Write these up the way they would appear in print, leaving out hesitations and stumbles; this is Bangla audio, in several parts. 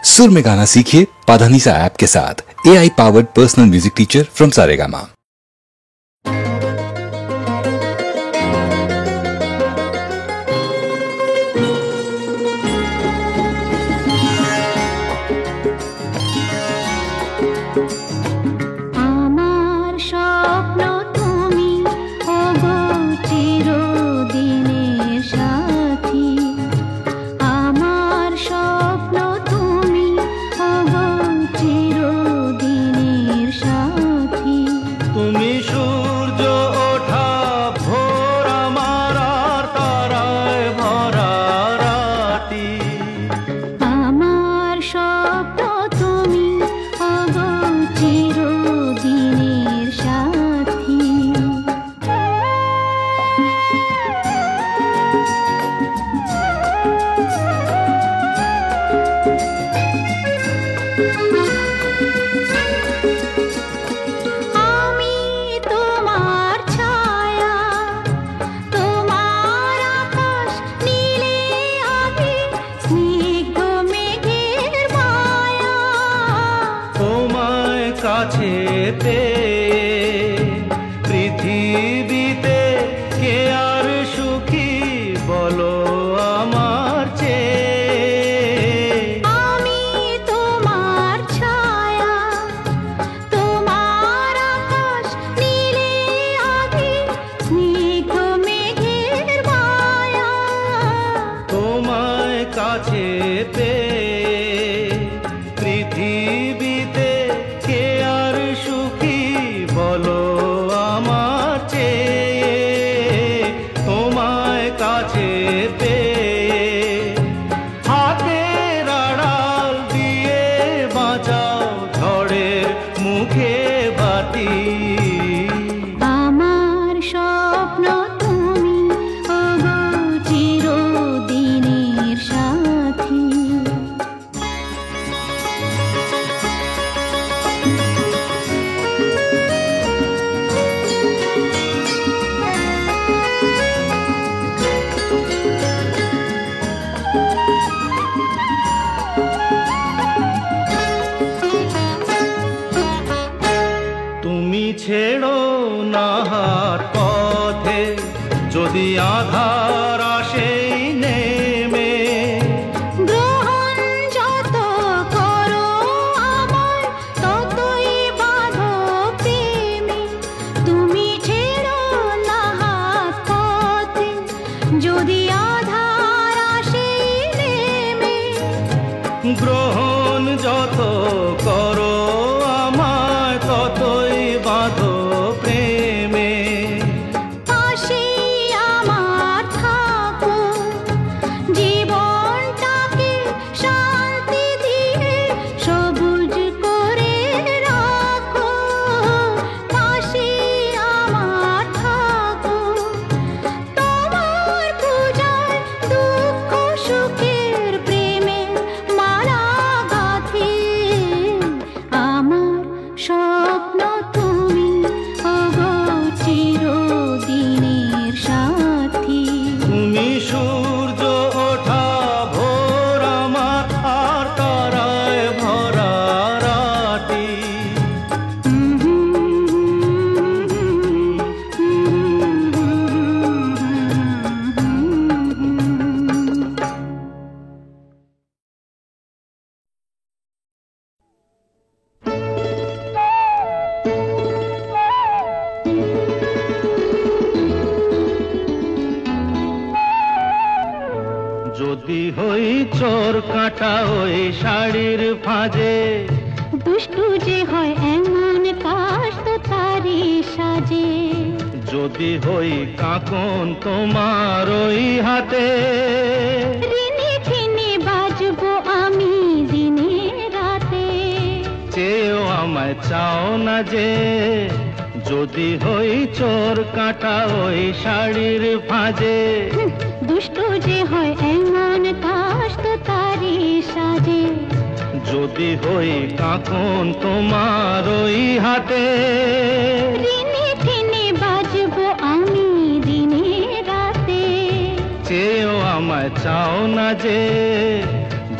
सुर में गाना सीखिए पाधानीसा ऐप के साथ। AI powered personal music teacher from Saregama.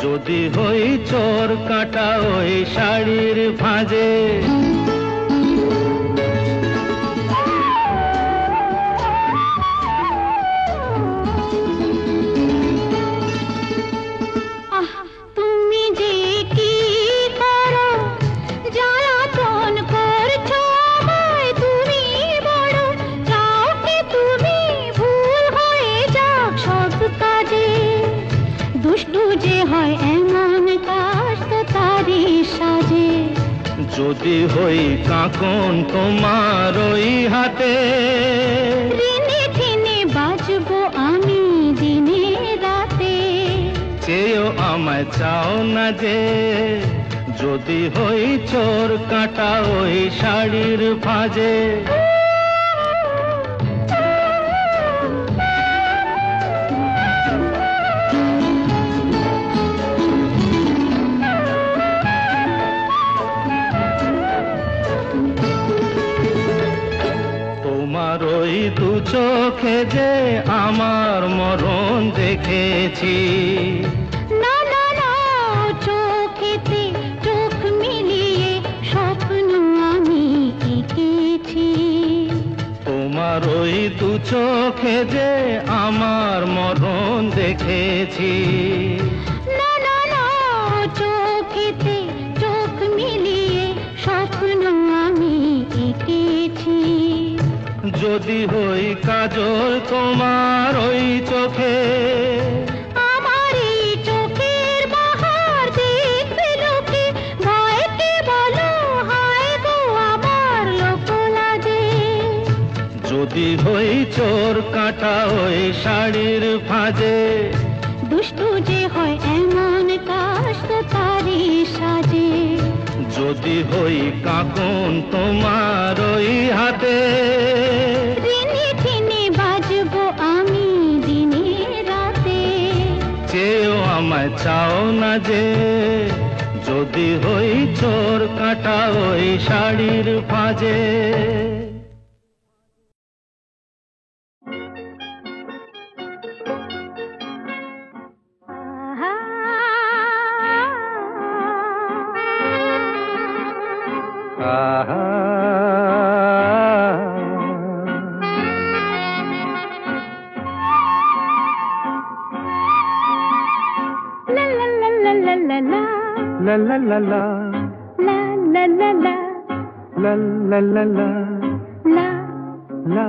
যদি হই চোর কাটা ওই শাড়ির ভাঁজে, তুমি যে কি করো জ্বালাতন করছো আমায়, তুমি বড় চাও কি তুমি ভুল হয়ে যাক সব কাজে, দুষ্টু যে হয় এমন কাজ তো তারই সাজে, যদি হই কাঁকন তোমার ওই হাতে, ঋণে ঠেনে বাজবো আমি দিনে রাতে, চেয়েও আমায় চাও না যে, যদি হই চোর কাটা ওই শাড়ির ভাঁজে। তোমার ওই দু চোখে যে আমার মরণ দেখেছি, না না না চোখেতে চোখ মিলিয়ে স্বপ্ন আমি এঁকেছি, তোমার ওই দু চোখে যে আমার মরণ দেখেছি, না না না চোখেতে চোখ মিলিয়ে স্বপ্ন আমি এঁকেছি, যদি হই কাজল তোমার ওই চোখে, আমার এই চোখের বাহার দেখবে লোকে, ভয়কে বলো হায় গো আমার লোক লাজে, যদি হই চোর কাটা ওই শাড়ির ভাঁজে, দুষ্টু যে হয় এমন কাজ তো তারই সাজে, যদি হই কাঁকন তোমার ওই হাতে, ঋণে ঠেনে বাজবো আমি দিনে রাতে, চেয়েও আমায় চাও না যে, যদি হই চোর কাটা ওই শাড়ির ভাঁজে। লা লা লা লা লা লা লা La la la la, লা লা লা লা la la la la, লা la. লা।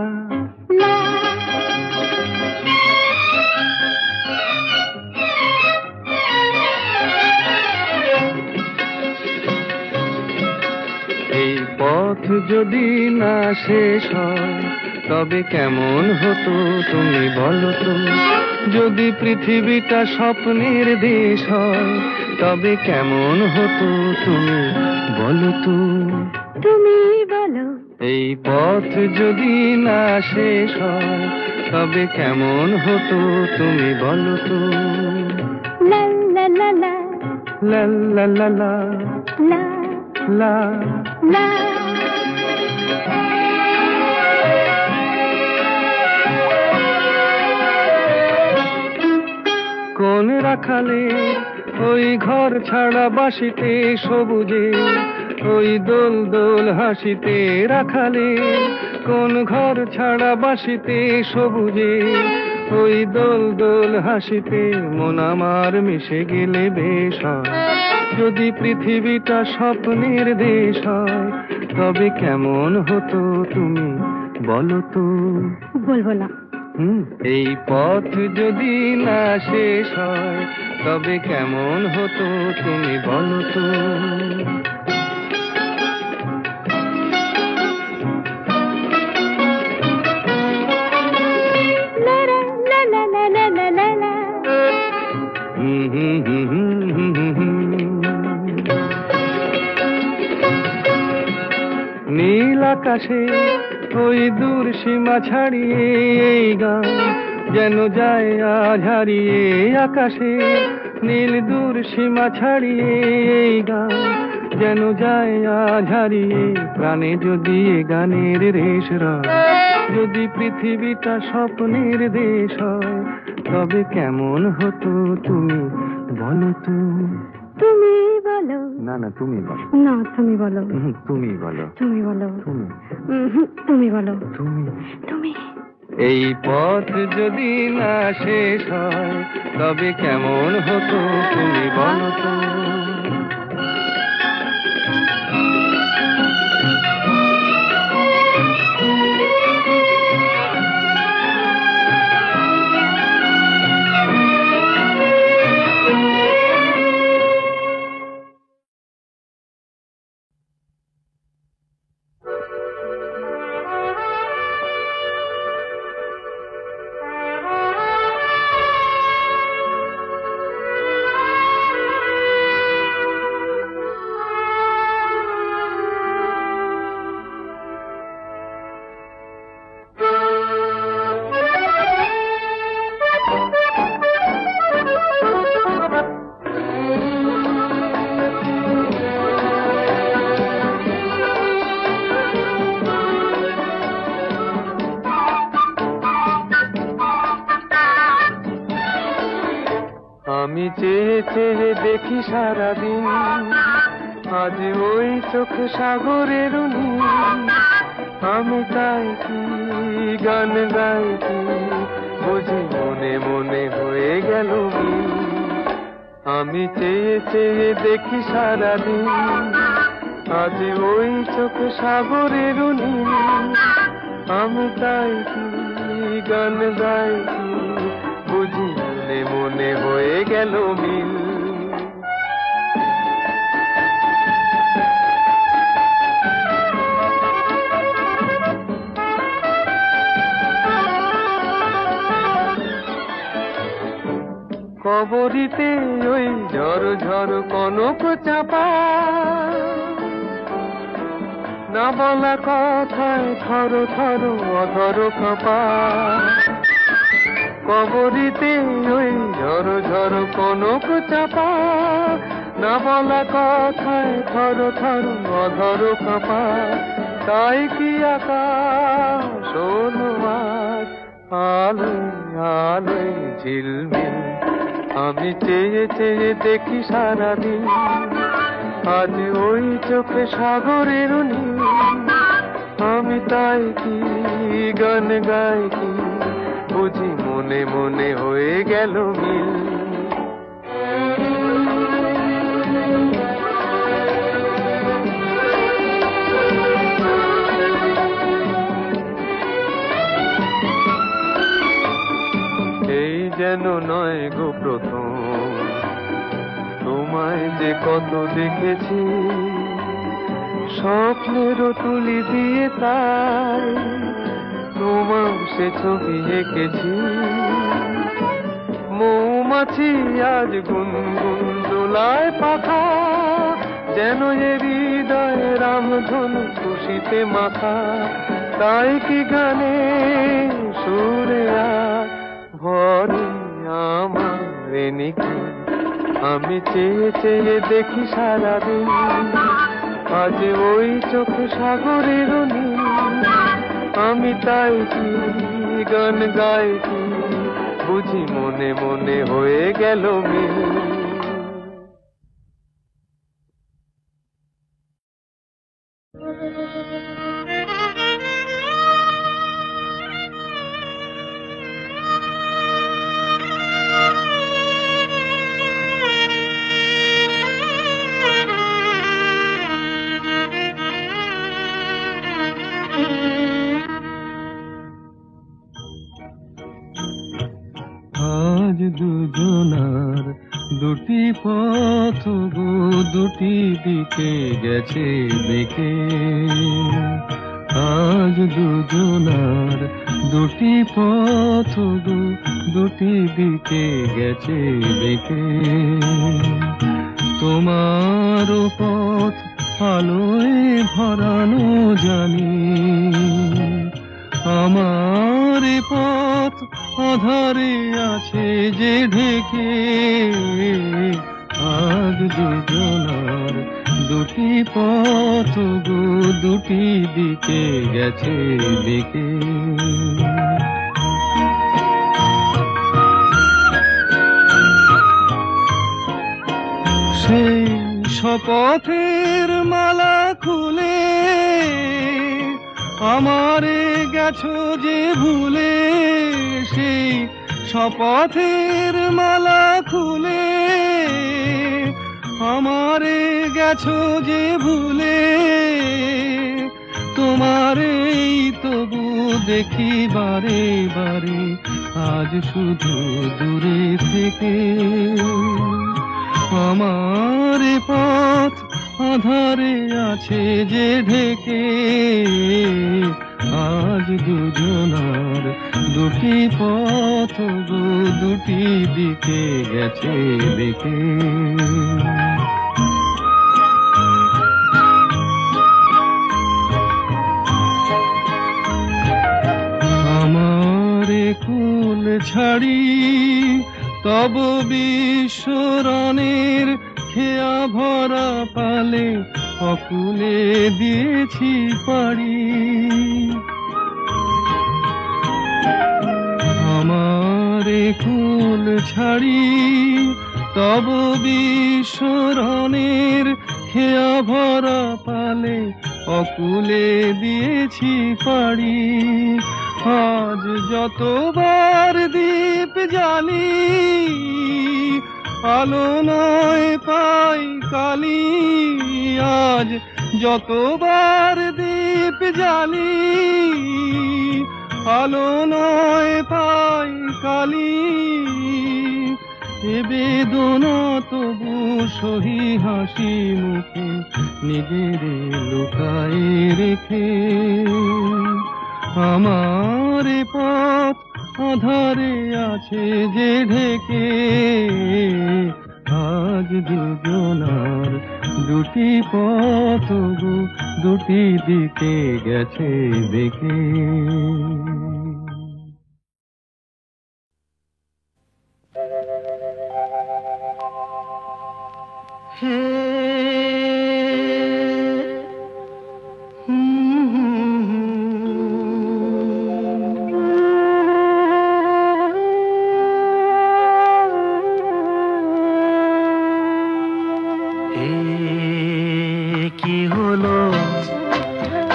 এই পথ যদি না শেষ হয় তবে কেমন হতো তুমি বলো তো, যদি পৃথিবীটা স্বপ্নের দেশ হয় তবে কেমন হতো তুমি বলো তো, তুমি বলো এই পথ যদি না শেষ হয় তবে কেমন হতো তুমি বলো তো, লা লা লা লা লা লা লা লা, লা লা. লা। কোন রাখালে ওই ঘর ছাড়া বাসিতে সবুজে, ওই দোল দোল হাসিতে রাখালে, কোন ঘর ছাড়া বাসিতে সবুজে, ওই দোল দোল হাসিতে মন আমার মিশে গেলে বেশ হয়, যদি পৃথিবীটা স্বপ্নের দেশ হয় তবে কেমন হতো তুমি বলো তো, বলবো না। এই পথ যদি না শেষ হয় তবে কেমন হতো তুমি বলো তো, লা লা লা লা লা লা লা লা। নীল আকাশে ওই দূর সীমা ছাড়িয়ে এই গান যেন যায় আজ হারিয়ে, আকাশে নীল দূর সীমা ছাড়িয়ে এই গান যেন যায় আজ হারিয়ে, প্রাণে যদি এ গানের রেশ রয়, যদি পৃথিবীটা স্বপ্নের দেশ হয় তবে কেমন হতো তুমি বলো তুমি বলো। না না তুমি বলো। না তুমি বলো। তুমি বলো। তুমি বলো। তুমি তুমি বলো। তুমি তুমি। এই পথ যদি না শেষ হয় তবে কেমন হতো তুমি বলো তো। আমি চেয়ে চেয়ে দেখি সারাদিন, আজ ওই চোখ সাগরের নীল। আমি তাই কি গান গাই কি বুঝি মনে মনে হয়ে গেল মিল। আমি চেয়ে চেয়ে দেখি সারাদিন, আজ ওই চোখ সাগরের নীল। আমি তাই কি গান গাই কি বুঝি মনে মনে হয়ে গেল মিল। কবরিতে ওই ঝড় ঝড় কনক চাপা, না বলা কথায় থর থর অধর কাঁপা। কবরিতে ওই ঝড় ঝড় কনক চাপা, না বলা কথায় থর থর অধর কাঁপা। তাই কি আকাশ হলো আজ আলোয় আলোয় ঝিলমিল। আমি চেয়ে চেয়ে দেখি সারাদিন, আজ ওই চোখে সাগরের নীল। আমি তাই কি গান গাই কি বুঝি মনে মনে হয়ে গেল মিল। এই যেন নয় গো প্রথম, তোমায় যে কত দেখেছি স্বপ্নেরও তুলি দিয়ে, তাই তোমার সে ছবি এঁকেছি। মৌমাছি আজ গুনগুন দোলায় পাখা, যেন এ হৃদয় রামধনু খুশিতে মাথা। তাই কি গানে সুরে আজ ভরে আমার নিকি। আমি চেয়ে চেয়ে দেখি সারাদিন, আজ ওই চোখ সাগরের নীল। আমি তাই কি গান গাই কি বুঝি মনে মনে হয়ে গেল মিল। আজ দুজনার দুটি পথ গো দুটি দিকে গেছে বেঁকে। আজ দুজনার দুটি পথ গো দুটি দিকে গেছে বেঁকে। তোমার পথ আলোয় ভরানো জানি, আমার পথ আধারে আছে যে ঢেকে। আজ দুজনার দুটি পথ গো দুটি দিকে গেছে বেঁকে। সেই শপথের মালা খুলে আমারে গেছো যে ভুলে, সেই শপথের মালা খুলে আমারে গেছো যে ভুলে, তোমারেই তবু দেখি বারে বারে আজ শুধু দূরে থেকে। আমার পথ আধারে আছে যে ঢেকে, আজ দুজনার দুটি পথ গো দুটি দিকে গেছে দেখে। আমারে কুল ছাড়ি তব বিশ্বরণের খেয়া ভরা পালে অকুলে দিয়েছি পাড়ি। আমারে কুল ছাড়ি তব বিশ্বরণের খেয়া ভরা পালে অকুলে দিয়েছি পাড়ি। আজ যতবার দীপ জ্বালি আলো নয় পাই কালি, আজ যতবার দীপ জ্বালি আলো নয় পাই কালি। এ বেদনা তবু সহি হাসি মুখে নিজের লুকায়ে রেখে। আমার পথ আধারে আছে যে ঢেকে, আজ দুজনার দুটি পথ গো দুটি দিকে গেছে দেখে। কি হলো,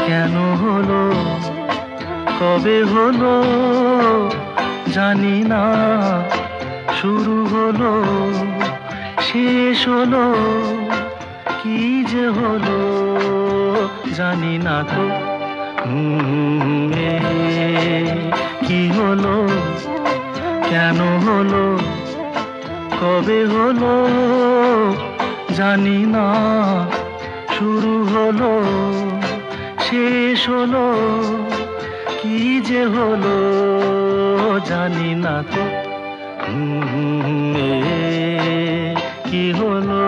কেন হলো, কবে হলো জানি না, শুরু হলো শেষ হলো, কি যে হলো জানি না তো। কি হলো, কেন হলো, কবে হলো জানি না, শুরু হলো শেষ হলো, কি যে হলো জানি না তো। কি হলো,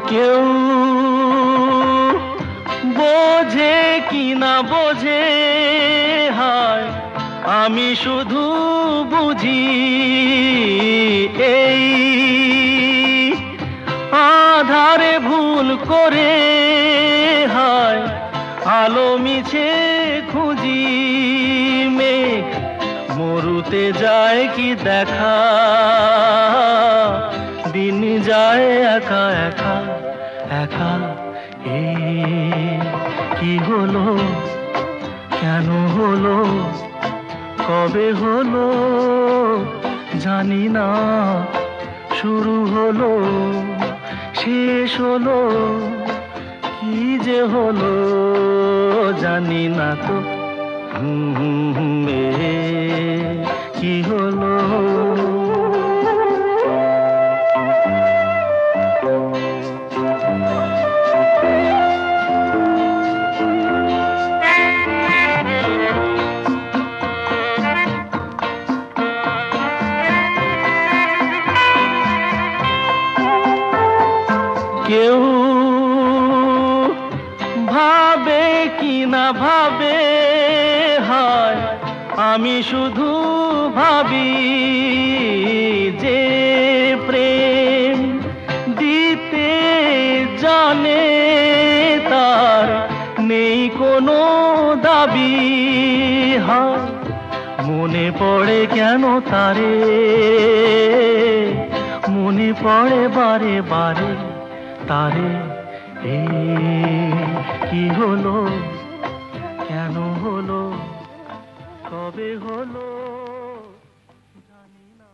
কেউ বোঝে কি না বোঝে, হায় আমি শুধু বুঝি এই আধারে ভুল করে, হায় আলো মিছে খুঁজি। মেঘ মরুতে যায় কি দেখা, দিন যায় একা একা একা। কি হলো, কেন হলো, কবে হলো জানি না, শুরু হলো শেষ হলো, কি যে হলো জানি না তো। কি হলো, কেউ ভাবে কি না ভাবে, হায় আমি শুধু ভাবি যে প্রেম দিতে জানে তার নেই কোনো দাবি। হয় মনে পড়ে কেন তারে, মনে পড়ে বারে বারে তারে। কি হলো, কেন হলো, কবে হলো জানি না।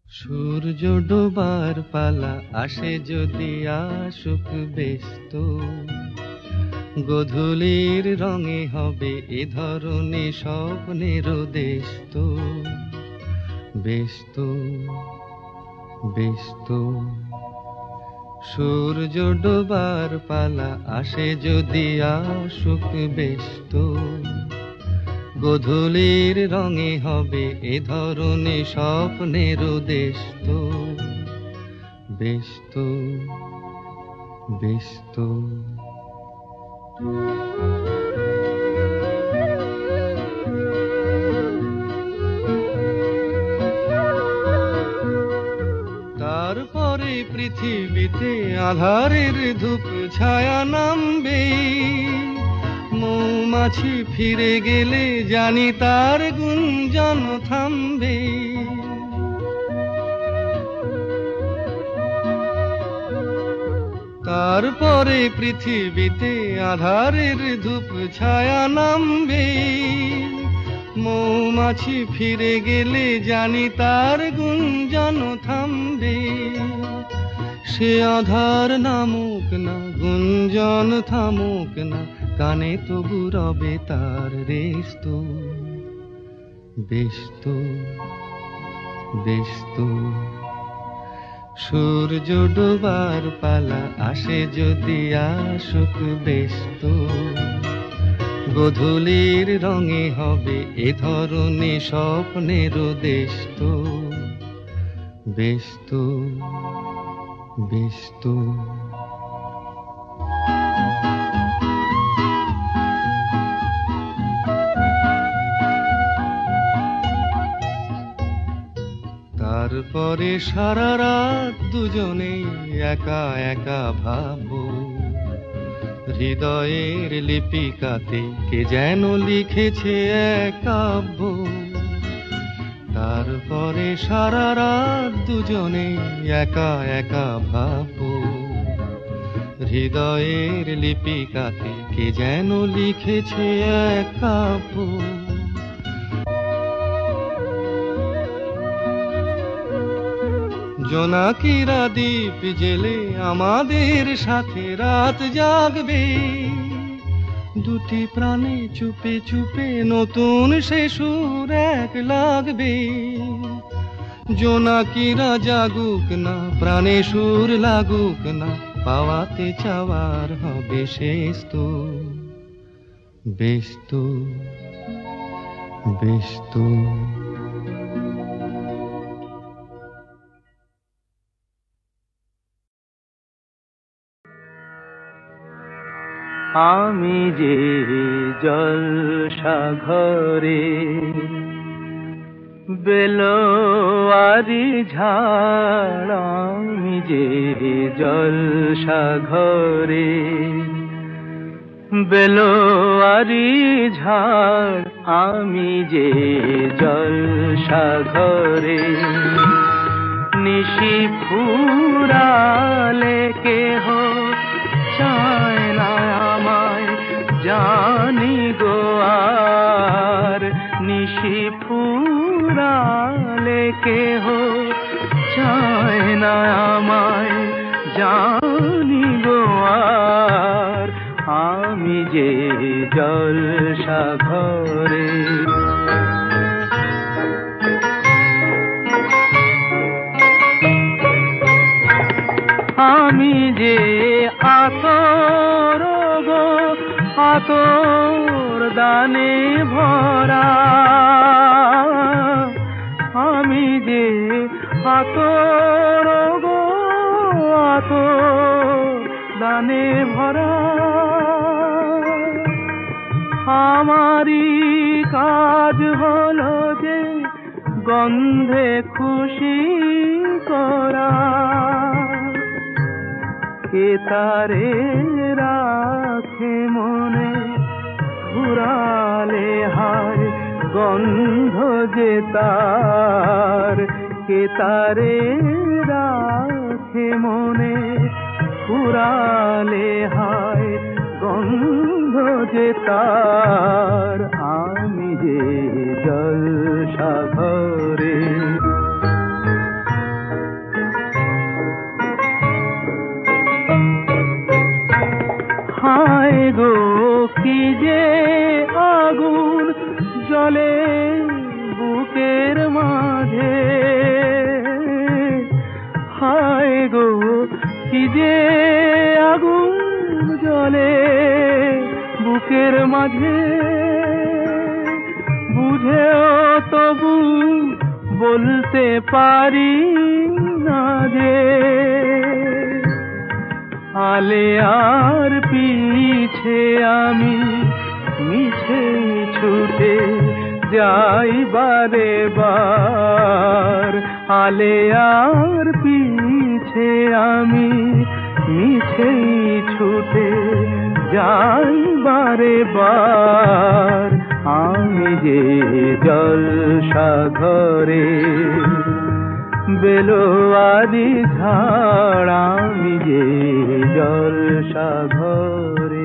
সূর্য ডোবার পালা আসে যদি আসুক ব্যস্ত, গোধূলির রঙে হবে এ ধরনের স্বপ্নের দেশত। ব্যস্ত ব্যস্ত সূর্য ডোবার পালা আসে যদি আসুক ব্যস্ত, গোধূলির রঙে হবে এ ধরনের স্বপ্নের দেশত। ব্যস্ত ব্যস্ত তারপরে পৃথিবীতে আধারের ধূপ ছায়া নামবে, মৌমাছি ফিরে গেলে জানি তার গুঞ্জন থামবে। তারপরে পৃথিবীতে আধারের ধূপ ছায়া নামবে, মৌমাছি ফিরে গেলে জানি তার গুঞ্জন থামবে। সে আধার নামুক না, গুঞ্জন থামুক না, কানে তবু রবে তার রেস্ত। ব্যস্ত ব্যস্ত সূর্য ডোবার পালা আসে যদি আসুক ব্যস্ত, গোধূলির রঙে হবে এ ধরনের স্বপ্নের দেশত। ব্যস্ত ব্যস্ত তারপরে সারা রাত দুজনে একা একা ভাবো, হৃদয়ের লিপিকাতে কে যেন লিখেছে এক কাব্য। তারপরে সারা রাত দুজনে একা একা ভাবো, হৃদয়ের লিপিকাতে কে যেন লিখেছে এক কাব্য। জোনাকিরা দ্বীপ জেলে আমাদের সাথে রাত জাগবে, দুটি প্রাণে চুপে চুপে নতুন সে সুর এক লাগবে। জোনাকিরা জাগুক না, প্রাণে সুর লাগুক না, পাওয়াতে চাওয়ার হবে শেষ তো। ব্যস্ত ব্যস্ত আমি যে জলসাঘরে বেলোয়ারি ঝাড়, আমি যে জলসাঘরে বেলোয়ারি ঝাড়, আমি যে জলসাঘরে। নিশি ফুরালে কেহ চায় না আমায় জানি গো আর, নিশি ফুরালে কেহ চায় না আমায় জানি গো আর, আমি যে জলসাঘরে। আমি যে আতর গো, আতর দানে ভরা, আমি যে আতর গো, আতর দানে ভরা। আমারই কাজ হলো যে গন্ধে খুশি করা। কে তারে রাখে মনে ঘুরালে হায় গন্ধ যে তার। কে তারে রাখে মনে ঘুরালে হায় গন্ধ যে তার। আমি যে জলসা ঘরে হায় গো কি যে আগুন জ্বলে বুকের মাঝে। হায় গো কি যে আগুন জ্বলে বুকের মাঝে। বুঝেও তবু বলতে পারি না যে আলে আর পিছে আমি মিছে ছুটে যাই বারে বার। আলে আর পিছে আমি মিছে ছুটে যাই বারে বার। আমি যে জলসা ঘরে বেলোয়ারি ঝাড়। আমি যে জলসা ঘরে।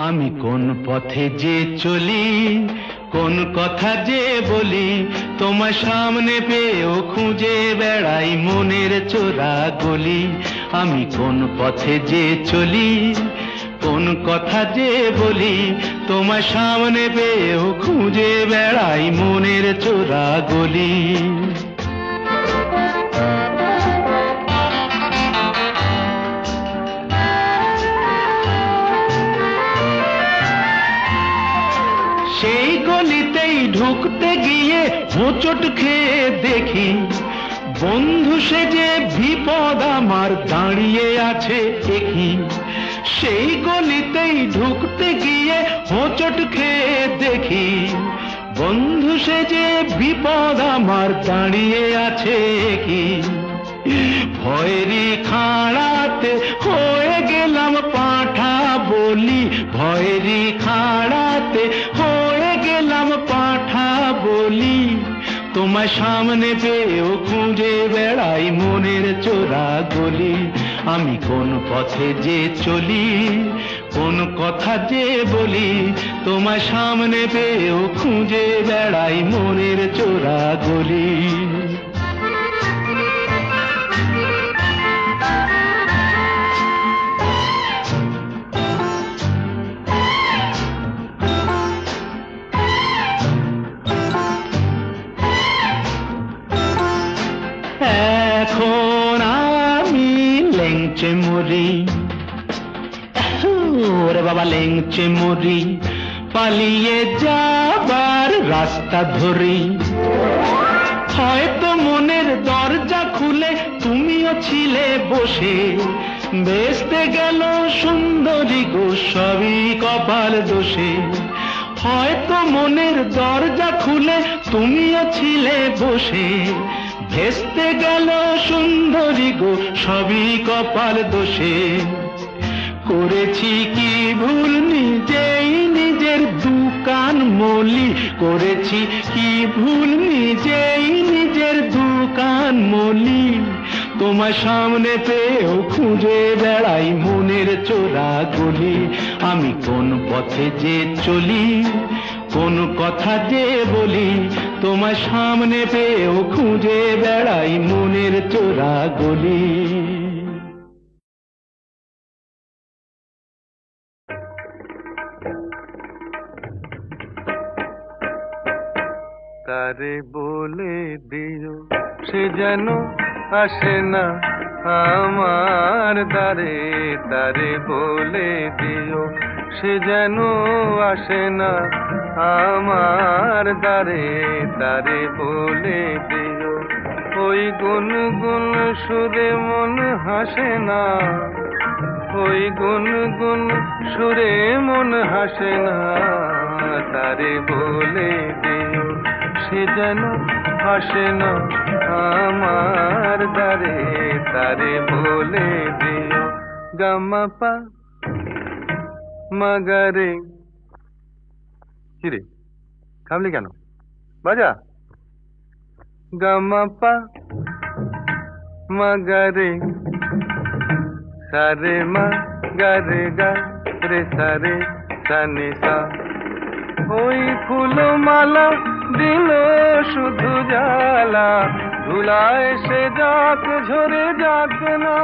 আমি কোন পথে যে চলি কোন কথা যে বলি তোমার সামনে পেয়েও খুঁজে বেড়াই মনের চোরা গলি। আমি কোন পথে যে চলি কোন কথা যে বলি তোমার সামনে পেয়েও খুঁজে বেড়াই মনের চোরা গলি। সেই গলিতেই ঢুকতে গিয়ে হোঁচট খেয়ে দেখি বন্ধু সেজে বিপদ আমার দাঁড়িয়ে আছে একই। সেই গলিতেই ঢুকতে গিয়ে হোঁচট খেয়ে দেখি বন্ধু সেজে বিপদ আমার দাঁড়িয়ে আছে একই। ভয়েরই খাড়াতে হয়ে গেলাম পাঁঠা বলি। ভয়েরই খাড়াতে হয়ে গেলাম পাঁঠা বলি। তোমার সামনে পেয়েও খুঁজে বেড়াই মনের চোরা গলি। আমি কোন পথে যে চলি কোন কথা যে বলি তোমার সামনে পেয়েও খুঁজে বেড়াই মনের চোরা গলি। এখন আমি লেংচে মরি ওরে বাবা লেংচে মরি পালিয়ে যাবার রাস্তা ধরি। হয়তো মনের দরজা খুলে তুমিও ছিলে বসে বেসতে গেল সুন্দরী গো সবই কপাল দোষে। হয়তো মনের দরজা খুলে তুমিও ছিলে বসে ভেস্তে গেল সুন্দরী গো সবই কপাল দোষে। করেছি কি ভুল নিজেই নিজের দোকান মলি। করেছি কি ভুল নিজেই নিজের দোকান মলি। তোমার সামনে পেয়েও খুঁজে বেড়াই মনের চোরা গলি। আমি কোন পথে যে চলি কোন কথা যে বলি তোমার সামনে পেয়েও খুঁজে বেড়াই মনের চোরা গলি। তারে বলে দিও সে যেন আসে না আমার দ্বারে, তারে বলে দিও সে যেন আসে না আমার দ্বারে, তারে বলে দিও ওই গুনগুন সুরে মন হাসে না, ওই গুনগুন সুরে মন হাসে না, তারে বলে দিও সে যেন আসে না আমার দ্বারে, তারে বলে দিও। গামা পা মাগারে, কিরে থামলি কেন, বাজা। গামা পা মাগারে সারে মা গারে গা রে সারে সানে সা। ওই ফুলমালা দিল শুধু জ্বালা, ধুলায় সে যাক ঝরে যাক না,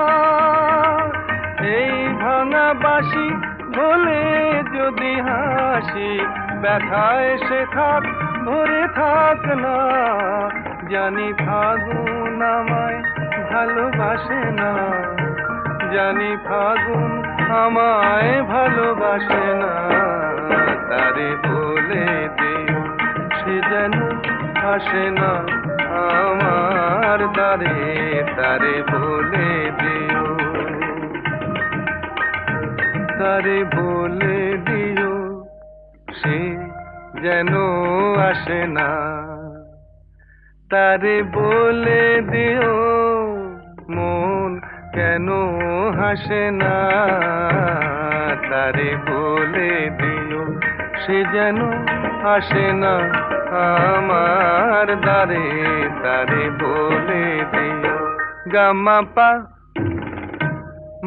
এই ভাঙা বাঁশি বলে যদি হাসি, ব্যথায় সে থাক ভরে থাক না। জানি ফাগুন আমায় ভালোবাসে না, জানি ফাগুন আমায় ভালোবাসে না, তারে বলে দিও সে যেন আসে না আমার দ্বারে, তারে বলে দিও, তারে বলে দিও সে যেন আসে না, তারে বলে দিও মন কেন হাসে না, তারে বলে দিও সে যেন আসে না আমার দ্বারে, তারে বলে দিও। গামা পা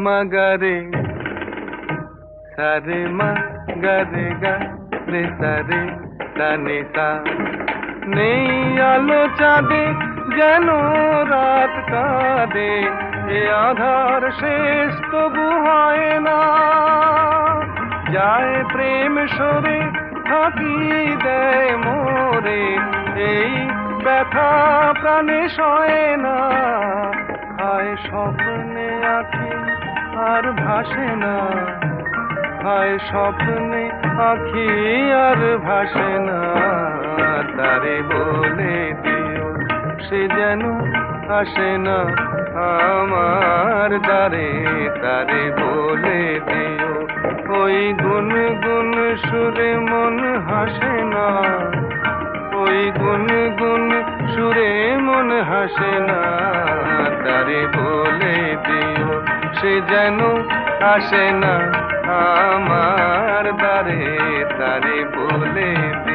মাগারে সারে মা গারে গা রে সারে সানে সা। নেই আলো চাঁদে যেন রাত কাঁদে, এ আধার শেষ তবু হয় না, যায় প্রেম সরে ফাঁকি দেয় মোরে, এই ব্যথা প্রাণে সয় না, খায় স্বপ্নে আঁখি আর ভাসে না, খায় স্বপ্নে আঁখি আর ভাসে না, তারে বলে দিও সে যেন আসে না আমার দ্বারে, তারে বলে দিও ওই গুনগুন সুরে মন হাসে না, ওই গুনগুন সুরে মন হাসে না, তারে বলে দিও সে যেন আসে না আমার দ্বারে, তারে বলে দিও।